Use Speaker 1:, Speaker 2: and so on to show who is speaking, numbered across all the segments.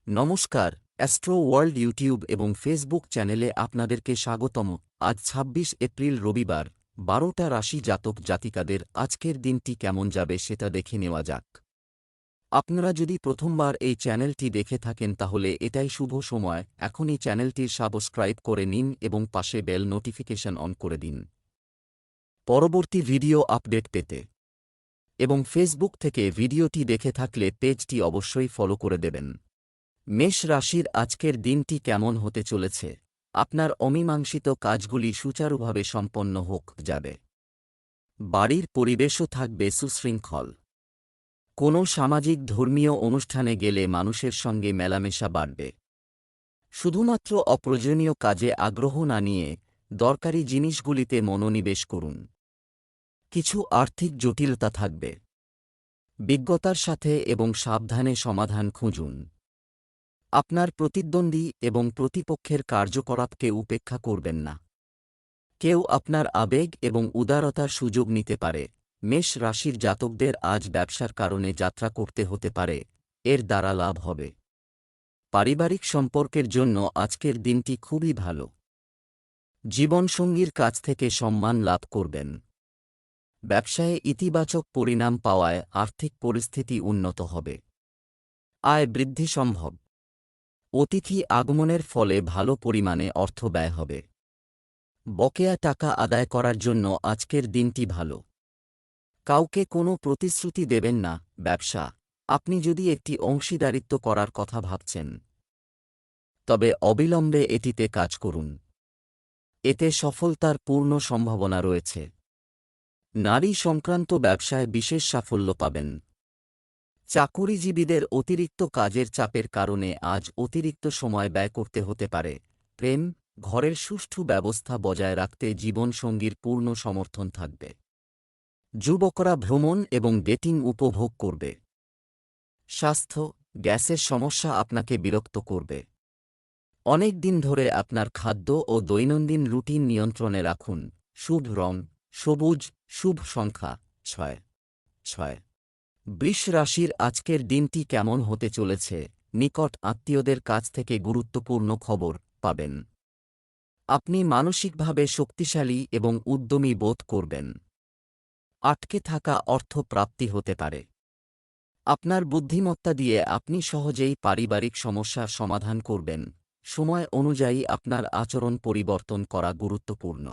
Speaker 1: নমস্কার, astro world YouTube এবং Facebook চ্যানেলে আপনাদেরকে স্বাগতম। আজ ২৬ এপ্রিল রবিবার, ১২টা রাশি জাতক জাতিকাদের আজকের দিনটি কেমন যাবে সেটা দেখে নেওয়া যাক। আপনারা যদি প্রথমবার এই চ্যানেলটি দেখে থাকেন তাহলে এটাই শুভ সময়, এখনই চ্যানেলটির সাবস্ক্রাইব করে নিন এবং পাশে বেল নোটিফিকেশন অন করে দিন পরবর্তী ভিডিও আপডেট পেতে। এবং ফেসবুক থেকে ভিডিওটি দেখে থাকলে পেজটি অবশ্যই ফলো করে দেবেন। মেষ রাশির আজকের দিনটি কেমন হতে চলেছে? আপনার অমীমাংসিত কাজগুলি সুচারুভাবে সম্পন্ন হোক যাবে। বাড়ির পরিবেশও থাকবে সুশৃঙ্খল। কোনো সামাজিক ধর্মীয় অনুষ্ঠানে গেলে মানুষের সঙ্গে মেলামেশা বাড়বে। শুধুমাত্র অপ্রয়োজনীয় কাজে আগ্রহ না নিয়ে দরকারি জিনিসগুলিতে মনোনিবেশ করুন। কিছু আর্থিক জটিলতা থাকবে। বিজ্ঞতার সাথে এবং সাবধানে সমাধান খুঁজুন। আপনার প্রতিদ্বন্দ্বী এবং প্রতিপক্ষের কার্যকলাপকে উপেক্ষা করবেন না। কেউ আপনার আবেগ এবং উদারতার সুযোগ নিতে পারে। মেষ রাশির জাতকদের আজ ব্যবসার কারণে যাত্রা করতে হতে পারে, এর দ্বারা লাভ হবে। পারিবারিক সম্পর্কের জন্য আজকের দিনটি খুবই ভালো। জীবনসঙ্গীর কাছ থেকে সম্মান লাভ করবেন। ব্যবসায়ে ইতিবাচক পরিণাম পাওয়ায় আর্থিক পরিস্থিতি উন্নত হবে। আয় বৃদ্ধি সম্ভব। অতিথি আগমনের ফলে ভালো পরিমাণে অর্থ ব্যয় হবে। বকেয়া টাকা আদায় করার জন্য আজকের দিনটি ভালো। কাউকে কোনো প্রতিশ্রুতি দেবেন না। ব্যবসা, আপনি যদি একটি অংশীদারিত্ব করার কথা ভাবছেন, তবে অবিলম্বে এটিতে কাজ করুন। এতে সফলতার পূর্ণ সম্ভাবনা রয়েছে। নারী সংক্রান্ত ব্যবসায় বিশেষ সাফল্য পাবেন। চাকুরিজীবীদের অতিরিক্ত কাজের চাপের কারণে আজ অতিরিক্ত সময় ব্যয় করতে হতে পারে। প্রেম, ঘরের সুষ্ঠু ব্যবস্থা বজায় রাখতে জীবনসঙ্গীর পূর্ণ সমর্থন থাকবে। যুবকরা ভ্রমণ এবং ডেটিং উপভোগ করবে। স্বাস্থ্য, গ্যাসের সমস্যা আপনাকে বিরক্ত করবে। অনেক দিন ধরে আপনার খাদ্য ও দৈনন্দিন রুটিন নিয়ন্ত্রণে রাখুন। শুভ রং সবুজ, শুভ সংখ্যা 6। বৃষ রাশির আজকের দিনটি কেমন হতে চলেছে? নিকট আত্মীয়দের কাছ থেকে গুরুত্বপূর্ণ খবর পাবেন। আপনি মানসিকভাবে শক্তিশালী এবং উদ্যমী বোধ করবেন। আটকে থাকা অর্থ প্রাপ্তি হতে পারে। আপনার বুদ্ধিমত্তা দিয়ে আপনি সহজেই পারিবারিক সমস্যার সমাধান করবেন। সময় অনুযায়ী আপনার আচরণ পরিবর্তন করা গুরুত্বপূর্ণ।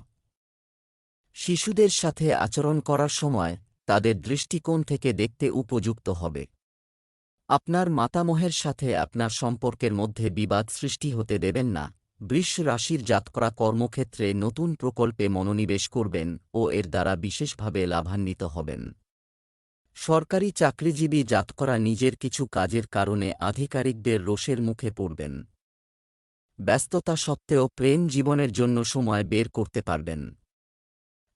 Speaker 1: শিশুদের সাথে আচরণ করার সময় তাদের দৃষ্টিকোণ থেকে দেখতে উপযুক্ত হবে। আপনার মাতামহের সাথে আপনার সম্পর্কের মধ্যে বিবাদ সৃষ্টি হতে দেবেন না। বৃষ রাশির জাতকরা কর্মক্ষেত্রে নতুন প্রকল্পে মনোনিবেশ করবেন ও এর দ্বারা বিশেষভাবে লাভান্বিত হবেন। সরকারি চাকরিজীবী জাতকরা নিজের কিছু কাজের কারণে আধিকারিকদের রোষের মুখে পড়বেন। ব্যস্ততা সত্ত্বেও প্রেম জীবনের জন্য সময় বের করতে পারবেন।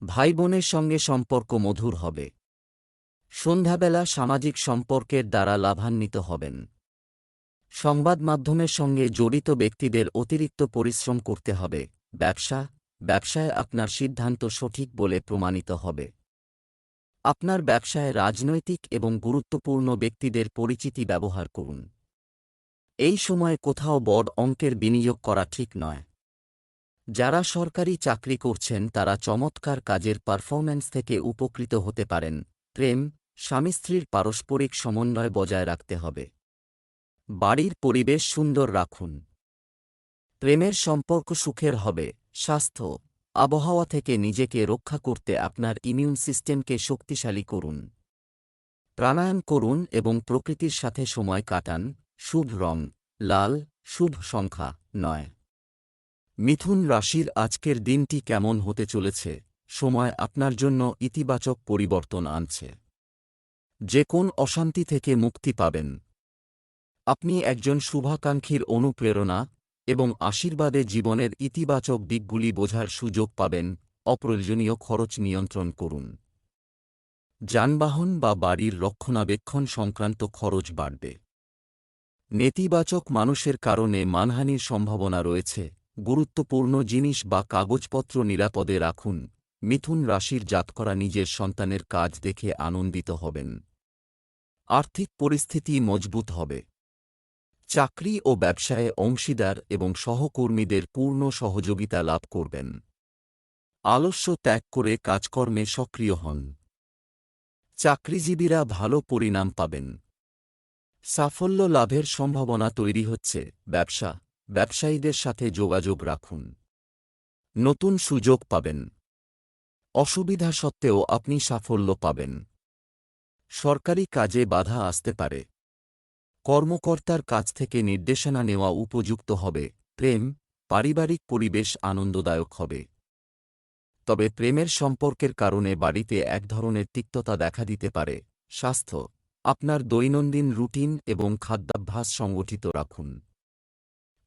Speaker 1: ভাই বোনের সঙ্গে সম্পর্ক মধুর হবে। সন্ধ্যাবেলা সামাজিক সম্পর্কের দ্বারা লাভান্বিত হবেন। সংবাদ মাধ্যমের সঙ্গে জড়িত ব্যক্তিদের অতিরিক্ত পরিশ্রম করতে হবে। ব্যবসায় আপনার সিদ্ধান্ত সঠিক বলে প্রমাণিত হবে। আপনার ব্যবসায় রাজনৈতিক এবং গুরুত্বপূর্ণ ব্যক্তিদের পরিচিতি ব্যবহার করুন। এই সময় কোথাও বড় অঙ্কের বিনিয়োগ করা ঠিক নয়। যারা সরকারি চাকরি করছেন তারা চমৎকার কাজের পারফরম্যান্স থেকে উপকৃত হতে পারেন। প্রেম, স্বামী স্ত্রীর পারস্পরিক সমন্বয় বজায় রাখতে হবে। বাড়ির পরিবেশ সুন্দর রাখুন। প্রেমের সম্পর্ক সুখের হবে। স্বাস্থ্য, আবহাওয়া থেকে নিজেকে রক্ষা করতে আপনার ইমিউন সিস্টেমকে শক্তিশালী করুন। প্রাণায়াম করুন এবং প্রকৃতির সাথে সময় কাটান। শুভ রং লাল, শুভ সংখ্যা 9। মিথুন রাশির আজকের দিনটি কেমন হতে চলেছে? সময় আপনার জন্য ইতিবাচক পরিবর্তন আনছে। যে কোন অশান্তি থেকে মুক্তি পাবেন। আপনি একজন শুভাকাঙ্ক্ষীর অনুপ্রেরণা এবং আশীর্বাদে জীবনের ইতিবাচক দিকগুলি বোঝার সুযোগ পাবেন। অপ্রয়োজনীয় খরচ নিয়ন্ত্রণ করুন। যানবাহন বা বাড়ির রক্ষণাবেক্ষণ সংক্রান্ত খরচ বাড়বে। নেতিবাচক মানুষের কারণে মানহানির সম্ভাবনা রয়েছে। গুরুত্বপূর্ণ জিনিস বা কাগজপত্র নিরাপদে রাখুন। মিথুন রাশির জাতকরা নিজের সন্তানের কাজ দেখে আনন্দিত হবেন। আর্থিক পরিস্থিতি মজবুত হবে। চাকরি ও ব্যবসায়ে অংশীদার এবং সহকর্মীদের পূর্ণ সহযোগিতা লাভ করবেন। আলস্য ত্যাগ করে কাজকর্মে সক্রিয় হন। চাকরিজীবীরা ভালো পরিণাম পাবেন। সাফল্য লাভের সম্ভাবনা তৈরি হচ্ছে। ব্যবসায়ীদের সাথে যোগাযোগ রাখুন। নতুন সুযোগ পাবেন। অসুবিধা সত্ত্বেও আপনি সাফল্য পাবেন। সরকারি কাজে বাধা আসতে পারে। কর্মকর্তার কাছ থেকে নির্দেশনা নেওয়া উপযুক্ত হবে। প্রেম, পারিবারিক পরিবেশ আনন্দদায়ক হবে। তবে প্রেমের সম্পর্কের কারণে বাড়িতে এক ধরনের তিক্ততা দেখা দিতে পারে। স্বাস্থ্য, আপনার দৈনন্দিন রুটিন এবং খাদ্যাভ্যাস সংগঠিত রাখুন।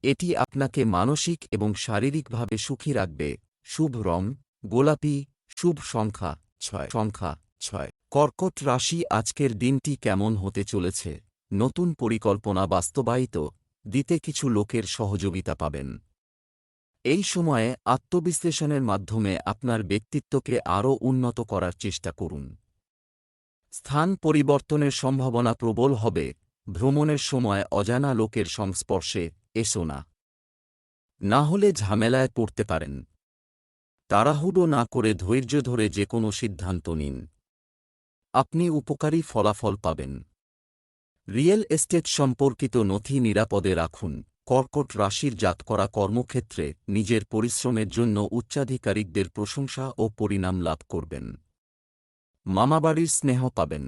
Speaker 1: এটি আপনাকে মানসিক এবং শারীরিকভাবে সুখী রাখবে। শুভ রং গোলাপি। শুভ সংখ্যা 6। কর্কট রাশি, আজকের দিনটি কেমন হতে চলেছে? নতুন পরিকল্পনা বাস্তবায়িত দিতে কিছু লোকের সহযোগিতা পাবেন। এই সময়ে আত্মবিশ্লেষণের মাধ্যমে আপনার ব্যক্তিত্বকে আরও উন্নত করার চেষ্টা করুন। স্থান পরিবর্তনের সম্ভাবনা প্রবল হবে। ভ্রমণের সময় অজানা লোকের সংস্পর্শে এসো না। না হলে ঝামেলায় পড়তে পারেন। তাড়াহুড়ো না করে ধৈর্য ধরে যে কোনো সিদ্ধান্ত নিন। আপনি উপকারী ফলাফল পাবেন। রিয়েল এস্টেট সম্পর্কিত নথি নিরাপদে রাখুন। কর্কট রাশির জাতকরা কর্মক্ষেত্রে নিজের পরিশ্রমের জন্য উচ্চাধিকারিকদের প্রশংসা ও পরিণাম লাভ করবেন। মামাবাড়ির স্নেহ পাবেন।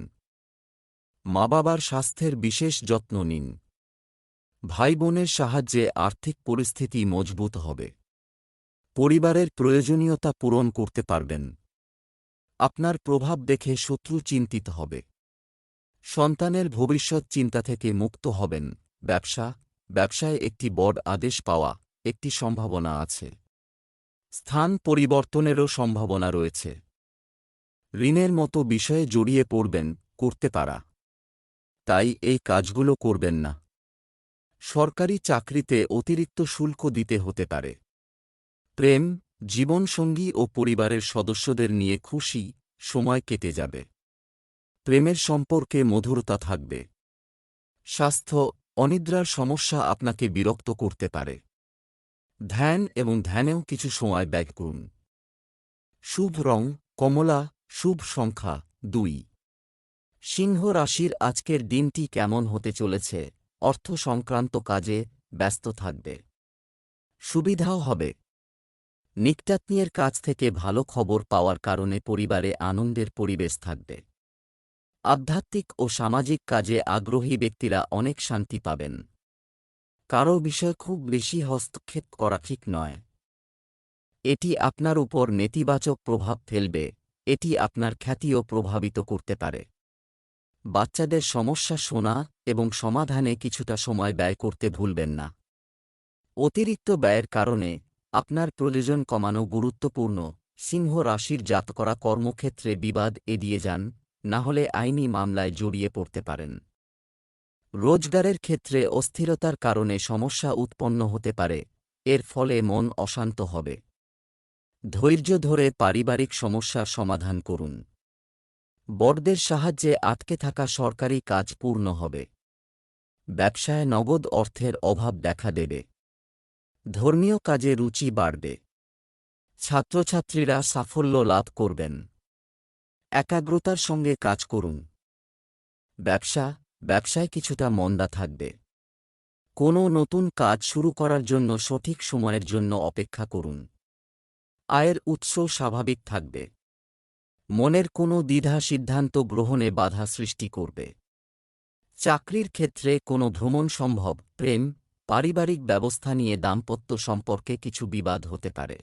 Speaker 1: মা বাবার স্বাস্থ্যের বিশেষ যত্ন নিন। ভাই বোনের সাহায্যে আর্থিক পরিস্থিতি মজবুত হবে। পরিবারের প্রয়োজনীয়তা পূরণ করতে পারবেন। আপনার প্রভাব দেখে শত্রু চিন্তিত হবে। সন্তানের ভবিষ্যৎ চিন্তা থেকে মুক্ত হবেন। ব্যবসায় একটি বড় আদেশ পাওয়া একটি সম্ভাবনা আছে। স্থান পরিবর্তনেরও সম্ভাবনা রয়েছে। ঋণের মতো বিষয়ে জড়িয়ে পড়বেন করতে পারা। তাই এই কাজগুলো করবেন না। সরকারি চাকরিতে অতিরিক্ত শুল্ক দিতে হতে পারে। প্রেম, জীবনসঙ্গী ও পরিবারের সদস্যদের নিয়ে খুশি সময় কেটে যাবে। প্রেমের সম্পর্কে মধুরতা থাকবে। স্বাস্থ্য, অনিদ্রার সমস্যা আপনাকে বিরক্ত করতে পারে। ধ্যানেও কিছু সময় ব্যয় করুন। শুভ রং কমলা। শুভ সংখ্যা 2। সিংহ রাশির আজকের দিনটি কেমন হতে চলেছে? অর্থ সংক্রান্ত কাজে ব্যস্ত থাকবে। সুবিধাও হবে। নিকটাত্মীয়ের কাছ থেকে ভালো খবর পাওয়ার কারণে পরিবারে আনন্দের পরিবেশ থাকবে। আধ্যাত্মিক ও সামাজিক কাজে আগ্রহী ব্যক্তিরা অনেক শান্তি পাবেন। কারো বিষয় খুব বেশি হস্তক্ষেপ করা ঠিক নয়। এটি আপনার উপর নেতিবাচক প্রভাব ফেলবে। এটি আপনার খ্যাতিও প্রভাবিত করতে পারে। বাচ্চাদের সমস্যা শোনা এবং সমাধানে কিছুটা সময় ব্যয় করতে ভুলবেন না। অতিরিক্ত ব্যয়ের কারণে আপনার প্রয়োজন কমানো গুরুত্বপূর্ণ। সিংহ রাশির জাতকরা কর্মক্ষেত্রে বিবাদ এড়িয়ে যান, না হলে আইনি মামলায় জড়িয়ে পড়তে পারেন। রোজগারের ক্ষেত্রে অস্থিরতার কারণে সমস্যা উৎপন্ন হতে পারে। এর ফলে মন অশান্ত হবে। ধৈর্য ধরে পারিবারিক সমস্যার সমাধান করুন। বড়দের সাহায্যে আটকে থাকা সরকারি কাজ পূর্ণ হবে। ব্যবসায় নগদ অর্থের অভাব দেখা দেবে। ধর্মীয় কাজে রুচি বাড়বে। ছাত্রছাত্রীরা সাফল্য লাভ করবেন। একাগ্রতার সঙ্গে কাজ করুন। ব্যবসায় কিছুটা মন্দা থাকবে। কোনো নতুন কাজ শুরু করার জন্য সঠিক সময়ের জন্য অপেক্ষা করুন। আয়ের উৎস স্বাভাবিক থাকবে। মনের কোনো দ্বিধা সিদ্ধান্ত গ্রহণে বাধা সৃষ্টি করবে। চাকরির ক্ষেত্রে কোনো ভ্রমণ সম্ভব। প্রেম, পারিবারিক ব্যবস্থা নিয়ে দাম্পত্য সম্পর্কে কিছু বিবাদ হতে পারে।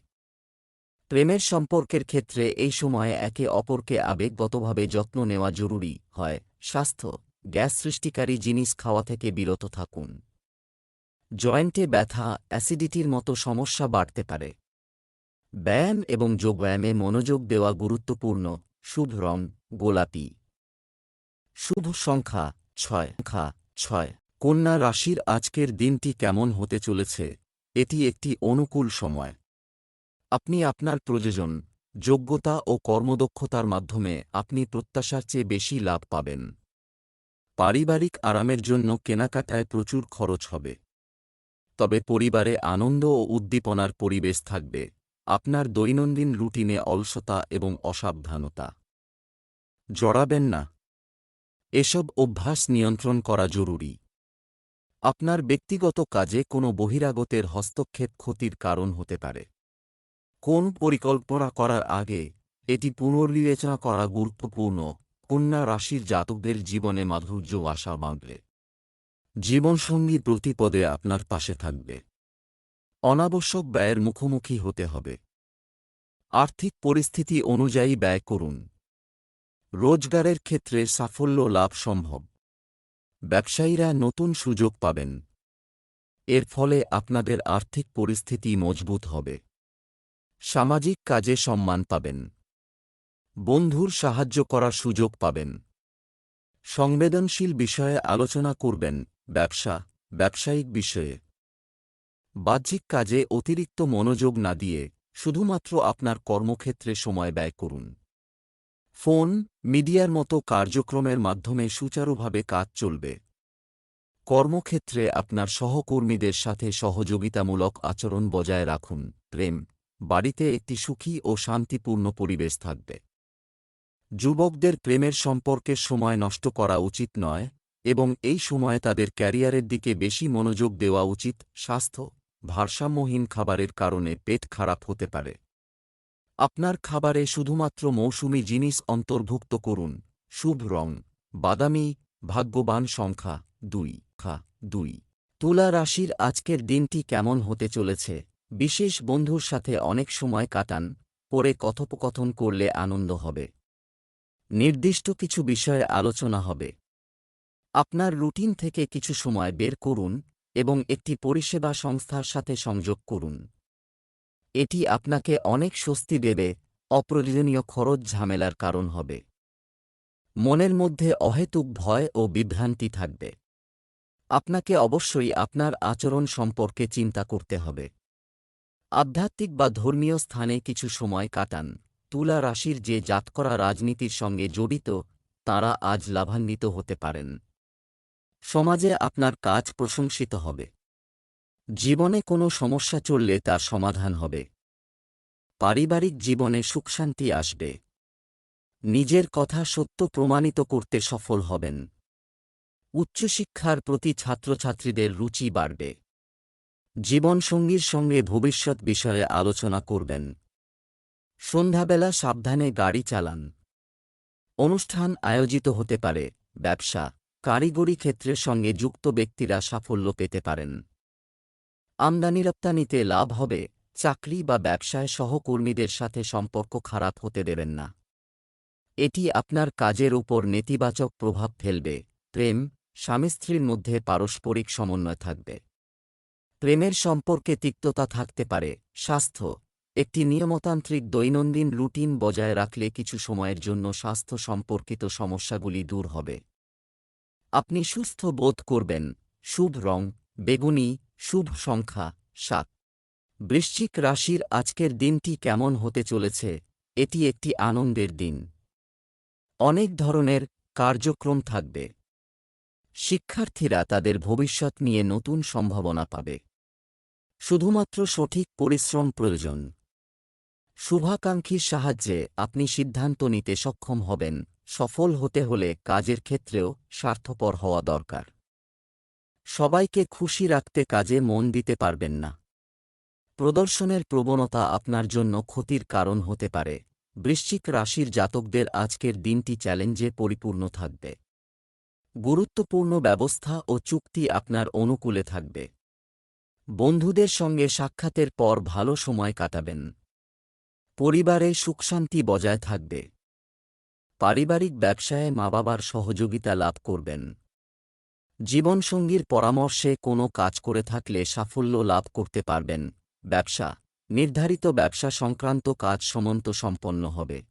Speaker 1: প্রেমের সম্পর্কের ক্ষেত্রে এই সময়ে একে অপরকে আবেগগতভাবে যত্ন নেওয়া জরুরি হয়। স্বাস্থ্য, গ্যাস সৃষ্টিকারী জিনিস খাওয়া থেকে বিরত থাকুন। জয়েন্টে ব্যথা, অ্যাসিডিটির মতো সমস্যা বাড়তে পারে। ব্যায়াম এবং যোগব্যায়ামে মনোযোগ দেওয়া গুরুত্বপূর্ণ। শুভ রং গোলাপি। শুভ সংখ্যা 6। কন্যা রাশির আজকের দিনটি কেমন হতে চলেছে? এটি একটি অনুকূল সময়। আপনি আপনার প্রয়োজন, যোগ্যতা ও কর্মদক্ষতার মাধ্যমে আপনি প্রত্যাশার চেয়ে বেশি লাভ পাবেন। পারিবারিক আরামের জন্য কেনাকাটায় প্রচুর খরচ হবে। তবে পরিবারে আনন্দ ও উদ্দীপনার পরিবেশ থাকবে। আপনার দৈনন্দিন রুটিনে অলসতা এবং অসাবধানতা জড়াবেন না। এসব অভ্যাস নিয়ন্ত্রণ করা জরুরি। আপনার ব্যক্তিগত কাজে কোনো বহিরাগতের হস্তক্ষেপ ক্ষতির কারণ হতে পারে। কোন পরিকল্পনা করার আগে এটি পুনর্বিবেচনা করা গুরুত্বপূর্ণ। কন্যা রাশির জাতকদের জীবনে মাধুর্য আশা বাঁধবে। জীবনসঙ্গী প্রতিপদে আপনার পাশে থাকবে। অনাবশ্যক ব্যয়ের মুখোমুখি হতে হবে। আর্থিক পরিস্থিতি অনুযায়ী ব্যয় করুন। রোজগারের ক্ষেত্রে সাফল্য লাভ সম্ভব। ব্যবসায়ীরা নতুন সুযোগ পাবেন। এর ফলে আপনাদের আর্থিক পরিস্থিতি মজবুত হবে। সামাজিক কাজে সম্মান পাবেন। বন্ধুর সাহায্য করার সুযোগ পাবেন। সংবেদনশীল বিষয়ে আলোচনা করবেন। ব্যবসায়িক বিষয়ে বাহ্যিক কাজে অতিরিক্ত মনোযোগ না দিয়ে শুধুমাত্র আপনার কর্মক্ষেত্রে সময় ব্যয় করুন। ফোন, মিডিয়ার মতো কার্যক্রমের মাধ্যমে সুচারুভাবে কাজ চলবে। কর্মক্ষেত্রে আপনার সহকর্মীদের সাথে সহযোগিতামূলক আচরণ বজায় রাখুন। বাড়িতে একটি সুখী ও শান্তিপূর্ণ পরিবেশ থাকবে। যুবকদের প্রেমের সম্পর্কে সময় নষ্ট করা উচিত নয় এবং এই সময়ে তাদের ক্যারিয়ারের দিকে বেশি মনোযোগ দেওয়া উচিত। স্বাস্থ্য, ভারসাম্যহীন খাবারের কারণে পেট খারাপ হতে পারে। আপনার খাবারে শুধুমাত্র মৌসুমী জিনিস অন্তর্ভুক্ত করুন। শুভ রং বাদামি। ভাগ্যবান সংখ্যা 2। তুলা রাশির আজকের দিনটি কেমন হতে চলেছে? বিশেষ বন্ধুর সাথে অনেক সময় কাটান। পরে কথোপকথন করলে আনন্দ হবে। নির্দিষ্ট কিছু বিষয়ে আলোচনা হবে। আপনার রুটিন থেকে কিছু সময় বের করুন এবং একটি পরিষেবা সংস্থার সাথে সংযোগ করুন। এটি আপনাকে অনেক স্বস্তি দেবে। অপ্রয়োজনীয় খরচ ঝামেলার কারণ হবে। মনের মধ্যে অহেতুক ভয় ও বিভ্রান্তি থাকবে। আপনাকে অবশ্যই আপনার আচরণ সম্পর্কে চিন্তা করতে হবে। আধ্যাত্মিক বা ধর্মীয় স্থানে কিছু সময় কাটান। তুলা রাশির যে জাতকরা রাজনীতির সঙ্গে জড়িত তাঁরা আজ লাভান্বিত হতে পারেন। সমাজে আপনার কাজ প্রশংসিত হবে। জীবনে কোনো সমস্যা চললে তার সমাধান হবে। পারিবারিক জীবনে সুখশান্তি আসবে। নিজের কথা সত্য প্রমাণিত করতে সফল হবেন। উচ্চশিক্ষার প্রতি ছাত্রছাত্রীদের রুচি বাড়বে। জীবনসঙ্গীর সঙ্গে ভবিষ্যৎ বিষয়ে আলোচনা করবেন। সন্ধ্যাবেলা সাবধানে গাড়ি চালান। অনুষ্ঠান আয়োজিত হতে পারে। ব্যবসা, কারিগরি ক্ষেত্রের সঙ্গে যুক্ত ব্যক্তিরা সাফল্য পেতে পারেন। আমদানি রপ্তানিতে লাভ হবে। চাকরি বা ব্যবসায় সহকর্মীদের সাথে সম্পর্ক খারাপ হতে দেবেন না। এটি আপনার কাজের উপর নেতিবাচক প্রভাব ফেলবে। স্বামী স্ত্রীর মধ্যে পারস্পরিক সমন্বয় থাকবে। প্রেমের সম্পর্কে তিক্ততা থাকতে পারে। স্বাস্থ্য, একটি নিয়মতান্ত্রিক দৈনন্দিন রুটিন বজায় রাখলে কিছু সময়ের জন্য স্বাস্থ্য সম্পর্কিত সমস্যাগুলি দূর হবে। আপনি সুস্থ বোধ করবেন। শুভ রং বেগুনি। শুভ সংখ্যা 7। বৃশ্চিক রাশির আজকের দিনটি কেমন হতে চলেছে? এটি একটি আনন্দের দিন। অনেক ধরনের কার্যক্রম থাকবে। শিক্ষার্থীরা তাদের ভবিষ্যৎ নিয়ে নতুন সম্ভাবনা পাবে। শুধুমাত্র সঠিক পরিশ্রম প্রয়োজন। শুভাকাঙ্ক্ষীর সাহায্যে আপনি সিদ্ধান্ত নিতে সক্ষম হবেন। সফল হতে হলে কাজের ক্ষেত্রেও স্বার্থপর হওয়া দরকার। সবাইকে খুশি রাখতে কাজে মন দিতে পারবেন না। প্রদর্শনের প্রবণতা আপনার জন্য ক্ষতির কারণ হতে পারে। বৃশ্চিক রাশির জাতকদের আজকের দিনটি চ্যালেঞ্জে পরিপূর্ণ থাকবে। গুরুত্বপূর্ণ ব্যবস্থা ও চুক্তি আপনার অনুকূলে থাকবে। বন্ধুদের সঙ্গে সাক্ষাতের পর ভালো সময় কাটাবেন। পরিবারে সুখশান্তি বজায় থাকবে। পারিবারিক ব্যবসায়ে মা-বাবার সহযোগিতা লাভ করবেন। জীবনসঙ্গীর পরামর্শে কোনো কাজ করে থাকলে সাফল্য লাভ করতে পারবেন। ব্যবসা, নির্ধারিত ব্যবসা সংক্রান্ত কাজ সম্পন্ন হবে।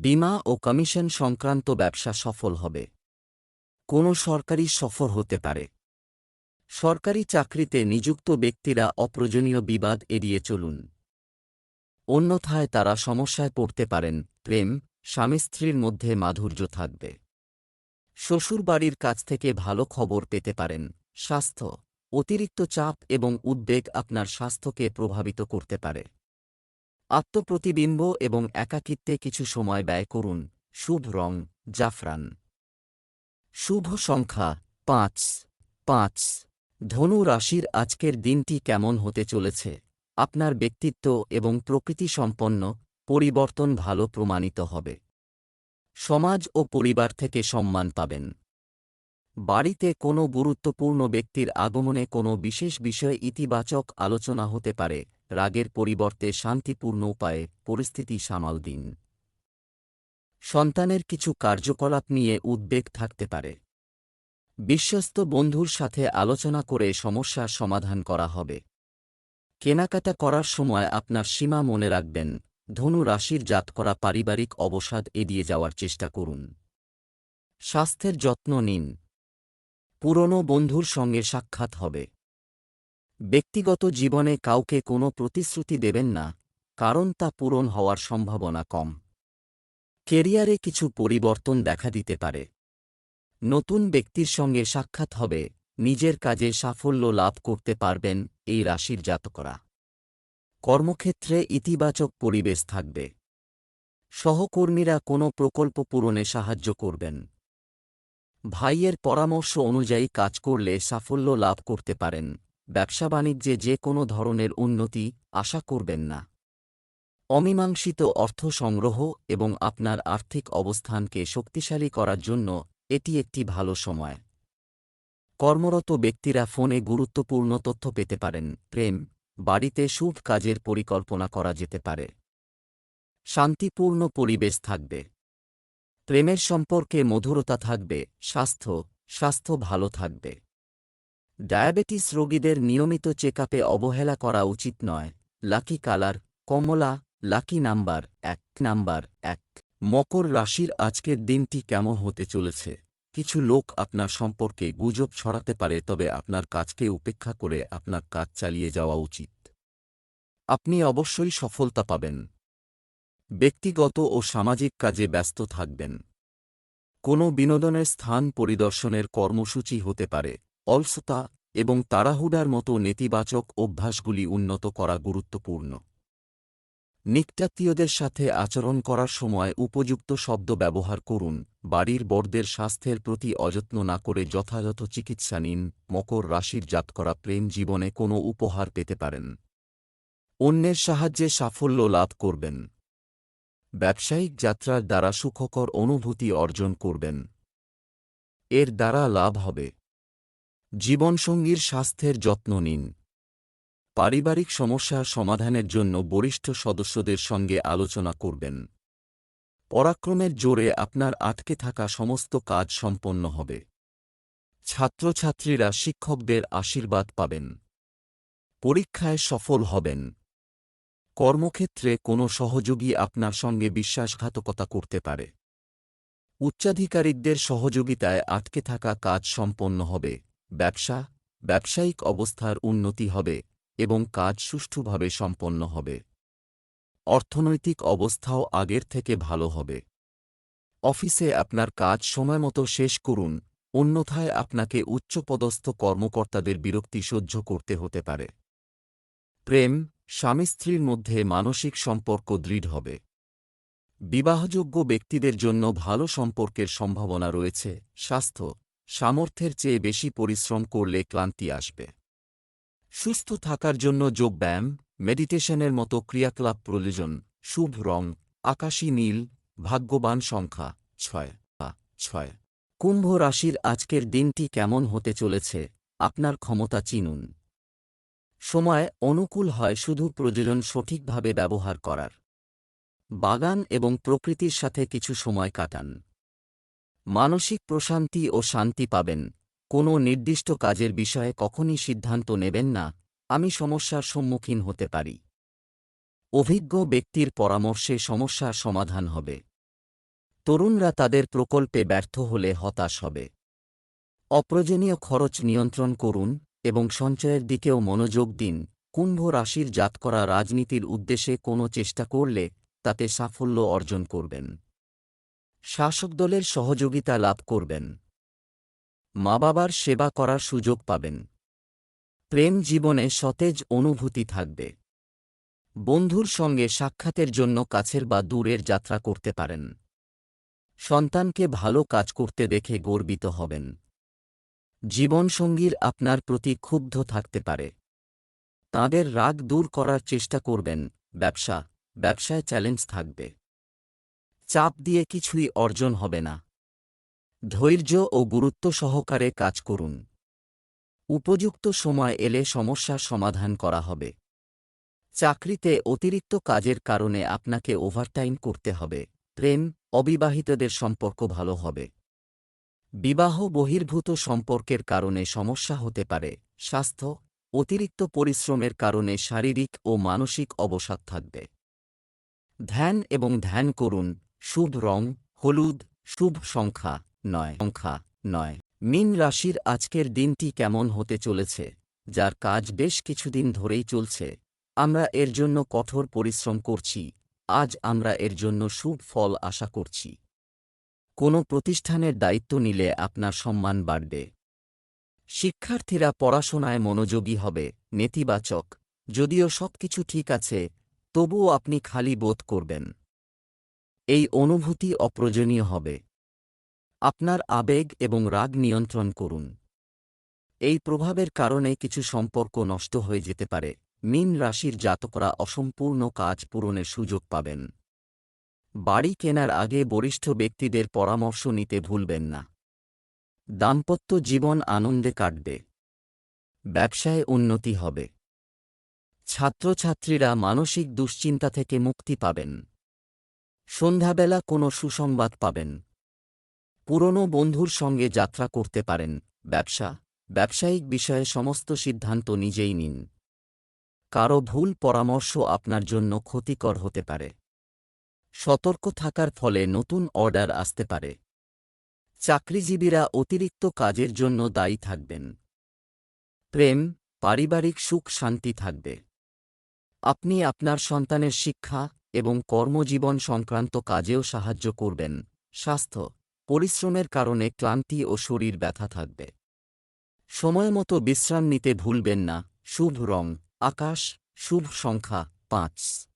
Speaker 1: বীমা ও কমিশন সংক্রান্ত ব্যবসা সফল হবে। কোনো সরকারি সফর হতে পারে। সরকারি চাকরিতে নিযুক্ত ব্যক্তিরা অপ্রয়োজনীয় বিবাদ এড়িয়ে চলুন। অন্যথায় তারা সমস্যায় পড়তে পারেন। স্বামী স্ত্রীর মধ্যে মাধুর্য থাকবে। শ্বশুরবাড়ির কাছ থেকে ভালো খবর পেতে পারেন। স্বাস্থ্য, অতিরিক্ত চাপ এবং উদ্বেগ আপনার স্বাস্থ্যকে প্রভাবিত করতে পারে। আত্মপ্রতিবিম্ব এবং একাকিত্বে কিছু সময় ব্যয় করুন। শুভ রং জাফরান। শুভ সংখ্যা ৫ ৫। ধনু রাশির আজকের দিনটি কেমন হতে চলেছে? আপনার ব্যক্তিত্ব এবং প্রকৃতি সম্পন্ন পরিবর্তন ভালো প্রমাণিত হবে। সমাজ ও পরিবার থেকে সম্মান পাবেন। বাড়িতে কোনো গুরুত্বপূর্ণ ব্যক্তির আগমনে কোনো বিশেষ বিষয়ে ইতিবাচক আলোচনা হতে পারে। রাগের পরিবর্তে শান্তিপূর্ণ উপায়ে পরিস্থিতি সামাল দিন। সন্তানের কিছু কার্যকলাপ নিয়ে উদ্বেগ থাকতে পারে। বিশ্বস্ত বন্ধুর সাথে আলোচনা করে সমস্যার সমাধান করা হবে। কেনাকাটা করার সময় আপনার সীমা মনে রাখবেন। ধনু রাশির জাতকরা পারিবারিক অবসাদ এড়িয়ে যাওয়ার চেষ্টা করুন। স্বাস্থ্যের যত্ন নিন। পুরনো বন্ধুর সঙ্গে সাক্ষাৎ হবে। ব্যক্তিগত জীবনে কাউকে কোনো প্রতিশ্রুতি দেবেন না, কারণ তা পূরণ হওয়ার সম্ভাবনা কম। কেরিয়ারে কিছু পরিবর্তন দেখা দিতে পারে। নতুন ব্যক্তির সঙ্গে সাক্ষাৎ হবে। নিজের কাজে সাফল্য লাভ করতে পারবেন এই রাশির জাতকরা। কর্মক্ষেত্রে ইতিবাচক পরিবেশ থাকবে। সহকর্মীরা কোনো প্রকল্প পূরণে সাহায্য করবেন। ভাইয়ের পরামর্শ অনুযায়ী কাজ করলে সাফল্য লাভ করতে পারেন। ব্যবসা বাণিজ্যে যে কোনো ধরনের উন্নতি আশা করবেন না। অমীমাংসিত অর্থ সংগ্রহ এবং আপনার আর্থিক অবস্থানকে শক্তিশালী করার জন্য এটি একটি ভালো সময়। কর্মরত ব্যক্তিরা ফোনে গুরুত্বপূর্ণ তথ্য পেতে পারেন। প্রেম, বাড়িতে শুভ কাজের পরিকল্পনা করা যেতে পারে। শান্তিপূর্ণ পরিবেশ থাকবে। প্রেমের সম্পর্কে মধুরতা থাকবে। স্বাস্থ্য ভালো থাকবে। ডায়াবেটিস রোগীদের নিয়মিত চেকআপে অবহেলা করা উচিত নয়। লাকি কালার কমলা। Lucky number ১। মকর রাশির আজকের দিনটি কেমন হতে চলেছে? কিছু লোক আপনার সম্পর্কে গুজব ছড়াতে পারে, তবে আপনার কাজকে উপেক্ষা করে আপনার কাজ চালিয়ে যাওয়া উচিত। আপনি অবশ্যই সফলতা পাবেন। ব্যক্তিগত ও সামাজিক কাজে ব্যস্ত থাকবেন। কোনো বিনোদনের স্থান পরিদর্শনের কর্মসূচি হতে পারে। অলসতা এবং তাড়াহুড়ার মতো নেতিবাচক অভ্যাসগুলি উন্নত করা গুরুত্বপূর্ণ। নিকটাত্মীয়দের সাথে আচরণ করার সময় উপযুক্ত শব্দ ব্যবহার করুন। বাড়ির বড়দের স্বাস্থ্যের প্রতি অযত্ন না করে যথাযথ চিকিৎসা নিন। মকর রাশির জাতকরা প্রেম জীবনে কোনো উপহার পেতে পারেন। অন্যের সাহায্যে সাফল্য লাভ করবেন। ব্যবসায়িক যাত্রার দ্বারা সুখকর অনুভূতি অর্জন করবেন। এর দ্বারা লাভ হবে। জীবনসঙ্গীর স্বাস্থ্যের যত্ন নিন। পারিবারিক সমস্যার সমাধানের জন্য বরিষ্ঠ সদস্যদের সঙ্গে আলোচনা করবেন। পরাক্রমের জোরে আপনার আটকে থাকা সমস্ত কাজ সম্পন্ন হবে। ছাত্রছাত্রীরা শিক্ষকদের আশীর্বাদ পাবেন। পরীক্ষায় সফল হবেন। কর্মক্ষেত্রে কোনো সহযোগী আপনার সঙ্গে বিশ্বাসঘাতকতা করতে পারে। উচ্চাধিকারিকদের সহযোগিতায় আটকে থাকা কাজ সম্পন্ন হবে। ব্যবসায়িক অবস্থার উন্নতি হবে এবং কাজ সুষ্ঠুভাবে সম্পন্ন হবে। অর্থনৈতিক অবস্থাও আগের থেকে ভালো হবে। অফিসে আপনার কাজ সময়মতো শেষ করুন, অন্যথায় আপনাকে উচ্চপদস্থ কর্মকর্তাদের বিরক্তি সহ্য করতে হতে পারে। প্রেম, স্বামী স্ত্রীর মধ্যে মানসিক সম্পর্ক দৃঢ় হবে। বিবাহযোগ্য ব্যক্তিদের জন্য ভালো সম্পর্কের সম্ভাবনা রয়েছে। স্বাস্থ্য, সামর্থ্যের চেয়ে বেশি পরিশ্রম করলে ক্লান্তি আসবে। সুস্থ থাকার জন্য যোগব্যায়াম, মেডিটেশনের মতো ক্রিয়াকলাপ প্রয়োজন। শুভ রং আকাশী নীল। ভাগ্যবান সংখ্যা ৬। কুম্ভ রাশির আজকের দিনটি কেমন হতে চলেছে? আপনার ক্ষমতা চিনুন। সময় অনুকূল হয় শুধু প্রয়োজন সঠিকভাবে ব্যবহার করার। বাগান এবং প্রকৃতির সাথে কিছু সময় কাটান। মানসিক প্রশান্তি ও শান্তি পাবেন। কোনো নির্দিষ্ট কাজের বিষয়ে কখনই সিদ্ধান্ত নেবেন না, আমি সমস্যার সম্মুখীন হতে পারি। অভিজ্ঞ ব্যক্তির পরামর্শে সমস্যার সমাধান হবে। তরুণরা তাদের প্রকল্পে ব্যর্থ হলে হতাশ হবে। অপ্রয়োজনীয় খরচ নিয়ন্ত্রণ করুন এবং সঞ্চয়ের দিকেও মনোযোগ দিন। কুম্ভ রাশির জাতকরা রাজনীতির উদ্দেশ্যে কোনো চেষ্টা করলে তাতে সাফল্য অর্জন করবেন। শাসক দলের সহযোগিতা লাভ করবেন। মা বাবার সেবা করার সুযোগ পাবেন। প্রেম জীবনে সতেজ অনুভূতি থাকবে। বন্ধুর সঙ্গে সাক্ষাতের জন্য কাছের বা দূরের যাত্রা করতে পারেন। সন্তানকে ভালো কাজ করতে দেখে গর্বিত হবেন। জীবনসঙ্গীর আপনার প্রতি ক্ষুব্ধ থাকতে পারে। তাঁদের রাগ দূর করার চেষ্টা করবেন। ব্যবসায় চ্যালেঞ্জ থাকবে। চাপ দিয়ে কিছুই অর্জন হবে না। ধৈর্য ও গুরুত্ব সহকারে কাজ করুন। উপযুক্ত সময় এলে সমস্যার সমাধান করা হবে। চাকরিতে অতিরিক্ত কাজের কারণে আপনাকে ওভারটাইম করতে হবে। প্রেম, অবিবাহিতদের সম্পর্ক ভালো হবে। বিবাহ বহির্ভূত সম্পর্কের কারণে সমস্যা হতে পারে। স্বাস্থ্য, অতিরিক্ত পরিশ্রমের কারণে শারীরিক ও মানসিক অবসাদ থাকবে। ধ্যান করুন। শুভ রং হলুদ। শুভ সংখ্যা 9। মীন রাশির আজকের দিনটি কেমন হতে চলেছে? যার কাজ বেশ কিছুদিন ধরেই চলছে, আমরা এর জন্য কঠোর পরিশ্রম করছি, আজ আমরা এর জন্য শুভ ফল আশা করছি। কোনো প্রতিষ্ঠানের দায়িত্ব নিলে আপনার সম্মান বাড়বে। শিক্ষার্থীরা পড়াশোনায় মনোযোগী হবে। নেতিবাচক, যদিও সবকিছু ঠিক আছে, তবুও আপনি খালি বোধ করবেন। এই অনুভূতি অপ্রয়োজনীয় হবে। আপনার আবেগ এবং রাগ নিয়ন্ত্রণ করুন। এই প্রভাবের কারণে কিছু সম্পর্ক নষ্ট হয়ে যেতে পারে। মীন রাশির জাতকরা অসম্পূর্ণ কাজ পূরণের সুযোগ পাবেন। বাড়ি কেনার আগে বরিষ্ঠ ব্যক্তিদের পরামর্শ নিতে ভুলবেন না। দাম্পত্য জীবন আনন্দে কাটবে। ব্যবসায় উন্নতি হবে। ছাত্রছাত্রীরা মানসিক দুশ্চিন্তা থেকে মুক্তি পাবেন। সন্ধ্যাবেলা কোনো সুসংবাদ পাবেন। পুরনো বন্ধুর সঙ্গে যাত্রা করতে পারেন। ব্যবসায়িক বিষয়ে সমস্ত সিদ্ধান্ত নিজেই নিন। কারো ভুল পরামর্শ আপনার জন্য ক্ষতিকর হতে পারে। সতর্ক থাকার ফলে নতুন অর্ডার আসতে পারে। চাকরিজীবীরা অতিরিক্ত কাজের জন্য দায়ী থাকবেন। প্রেম, পারিবারিক সুখ শান্তি থাকবে। আপনি আপনার সন্তানের শিক্ষা এবং কর্মজীবন সংক্রান্ত কাজেও সাহায্য করবেন। স্বাস্থ্য, পরিশ্রমের কারণে ক্লান্তি ও শরীর ব্যথা থাকবে। সময়মতো বিশ্রাম নিতে ভুলবেন না। শুভ রং আকাশ। শুভ সংখ্যা 5।